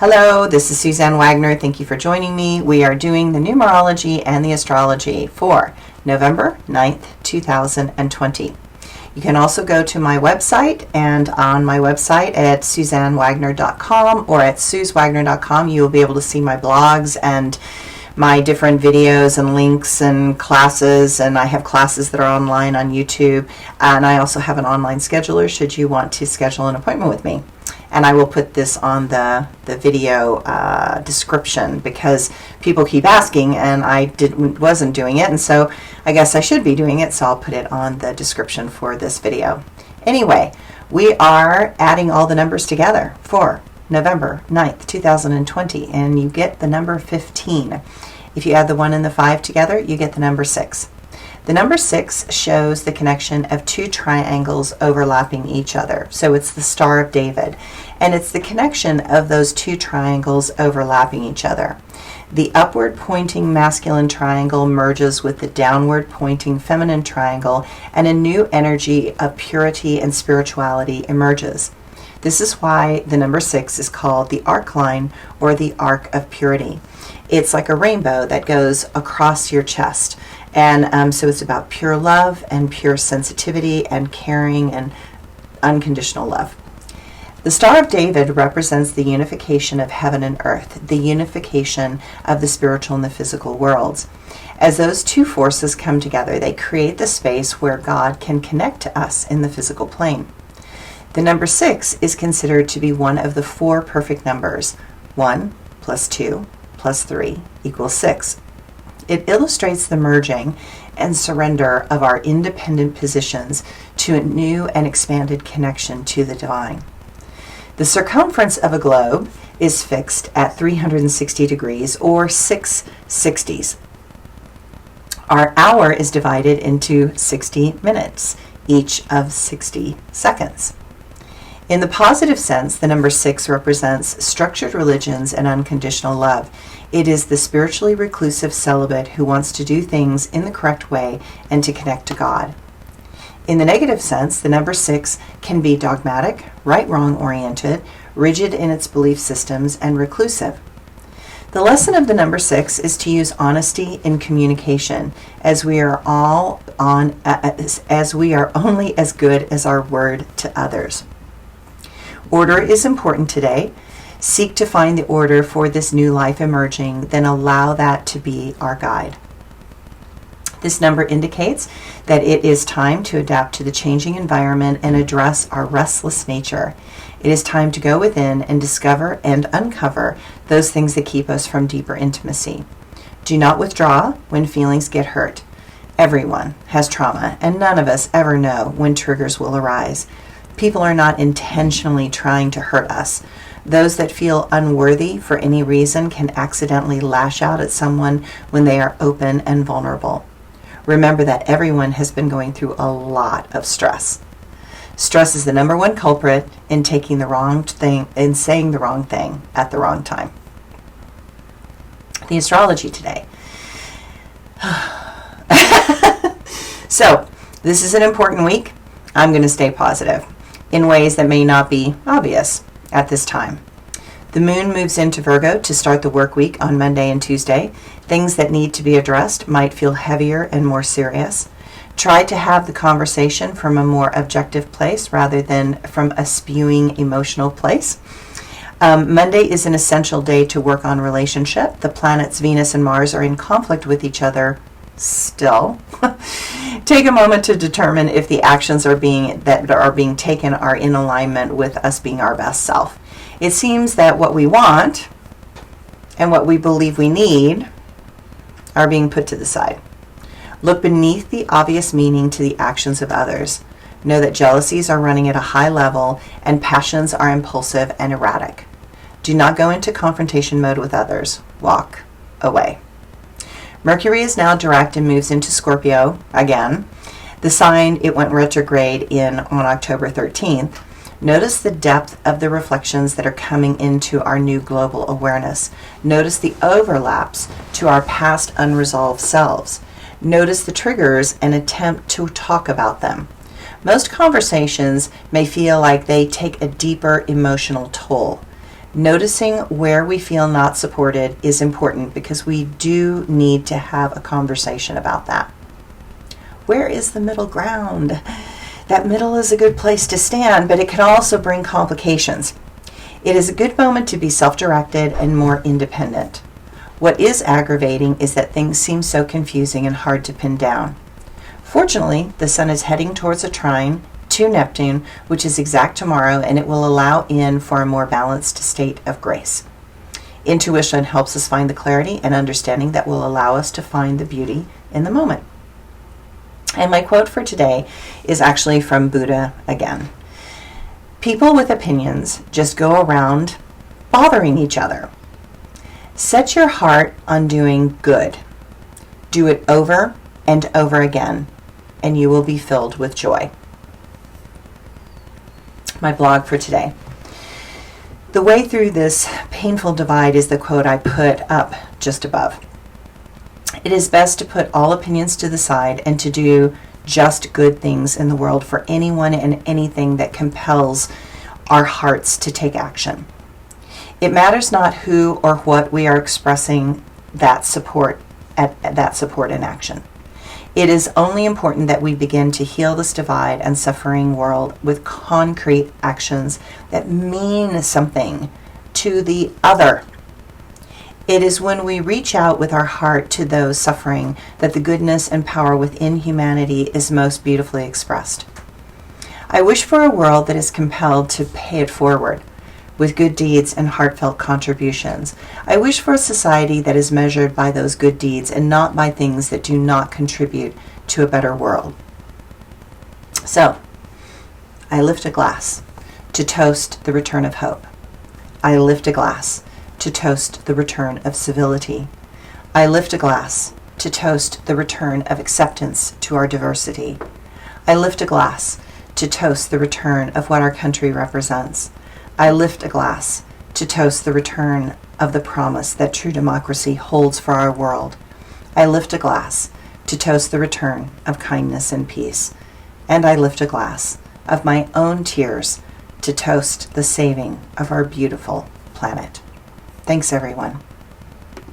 Hello, this is Suzanne Wagner. Thank you for joining me. We are doing the numerology and the astrology for November 9th, 2020. You can also go to my website, and on my website at suzannewagner.com or at suzwagner.com, you will be able to see my blogs and my different videos and links and classes, and I have classes that are online on YouTube, and I also have an online scheduler should you want to schedule an appointment with me. And I will put this on the video description because people keep asking and I wasn't doing it, and so I guess I should be doing it, so I'll put it on the description for this video. Anyway, we are adding all the numbers together for November 9th, 2020, and you get the number 15. If you add the 1 and the 5 together, you get the number 6. The number 6 shows the connection of two triangles overlapping each other. So it's the Star of David, and it's the connection of those two triangles overlapping each other. The upward pointing masculine triangle merges with the downward pointing feminine triangle, and a new energy of purity and spirituality emerges. This is why the number 6 is called the arc line or the arc of purity. It's like a rainbow that goes across your chest. And so it's about pure love and pure sensitivity and caring and unconditional love. The Star of David represents the unification of heaven and earth, the unification of the spiritual and the physical worlds. As those two forces come together, they create the space where God can connect to us in the physical plane. The number 6 is considered to be one of the 4 perfect numbers. 1 plus 2 plus 3 equals 6. It illustrates the merging and surrender of our independent positions to a new and expanded connection to the divine. The circumference of a globe is fixed at 360 degrees or 6 60s. Our hour is divided into 60 minutes, each of 60 seconds. In the positive sense, the number 6 represents structured religions and unconditional love. It is the spiritually reclusive celibate who wants to do things in the correct way and to connect to God. In the negative sense, the number 6 can be dogmatic, right-wrong oriented, rigid in its belief systems, and reclusive. The lesson of the number 6 is to use honesty in communication, as we are only as good as our word to others. Order is important today. Seek to find the order for this new life emerging, then allow that to be our guide. This number indicates that it is time to adapt to the changing environment and address our restless nature. It is time to go within and discover and uncover those things that keep us from deeper intimacy. Do not withdraw when feelings get hurt. Everyone has trauma, and none of us ever know when triggers will arise. People are not intentionally trying to hurt us. Those that feel unworthy for any reason can accidentally lash out at someone when they are open and vulnerable. Remember that everyone has been going through a lot of stress. Stress is the number 1 culprit in taking the wrong thing and saying the wrong thing at the wrong time. The astrology today. So, this is an important week. I'm going to stay positive in ways that may not be obvious at this time. The moon moves into Virgo to start the work week on Monday and Tuesday. Things that need to be addressed might feel heavier and more serious. Try to have the conversation from a more objective place rather than from a spewing emotional place. Monday is an essential day to work on relationship. The planets Venus and Mars are in conflict with each other still. Take a moment to determine if the actions that are being taken are in alignment with us being our best self. It seems that what we want and what we believe we need are being put to the side. Look beneath the obvious meaning to the actions of others. Know that jealousies are running at a high level and passions are impulsive and erratic. Do not go into confrontation mode with others. Walk away. Mercury is now direct and moves into Scorpio again. The sign it went retrograde in on October 13th. Notice the depth of the reflections that are coming into our new global awareness. Notice the overlaps to our past unresolved selves. Notice the triggers and attempt to talk about them. Most conversations may feel like they take a deeper emotional toll. Noticing where we feel not supported is important because we do need to have a conversation about that. Where is the middle ground? That middle is a good place to stand, but it can also bring complications. It is a good moment to be self-directed and more independent. What is aggravating is that things seem so confusing and hard to pin down. Fortunately, the Sun is heading towards a trine to Neptune, which is exact tomorrow, and it will allow in for a more balanced state of grace. Intuition helps us find the clarity and understanding that will allow us to find the beauty in the moment. And my quote for today is actually from Buddha again. People with opinions just go around bothering each other. Set your heart on doing good. Do it over and over again, and you will be filled with joy. My blog for today. The way through this painful divide is the quote I put up just above. It is best to put all opinions to the side and to do just good things in the world for anyone and anything that compels our hearts to take action. It matters not who or what we are expressing that support in action. It is only important that we begin to heal this divide and suffering world with concrete actions that mean something to the other. It is when we reach out with our heart to those suffering that the goodness and power within humanity is most beautifully expressed. I wish for a world that is compelled to pay it forward with good deeds and heartfelt contributions. I wish for a society that is measured by those good deeds and not by things that do not contribute to a better world. So, I lift a glass to toast the return of hope. I lift a glass to toast the return of civility. I lift a glass to toast the return of acceptance to our diversity. I lift a glass to toast the return of what our country represents. I lift a glass to toast the return of the promise that true democracy holds for our world. I lift a glass to toast the return of kindness and peace. And I lift a glass of my own tears to toast the saving of our beautiful planet. Thanks, everyone.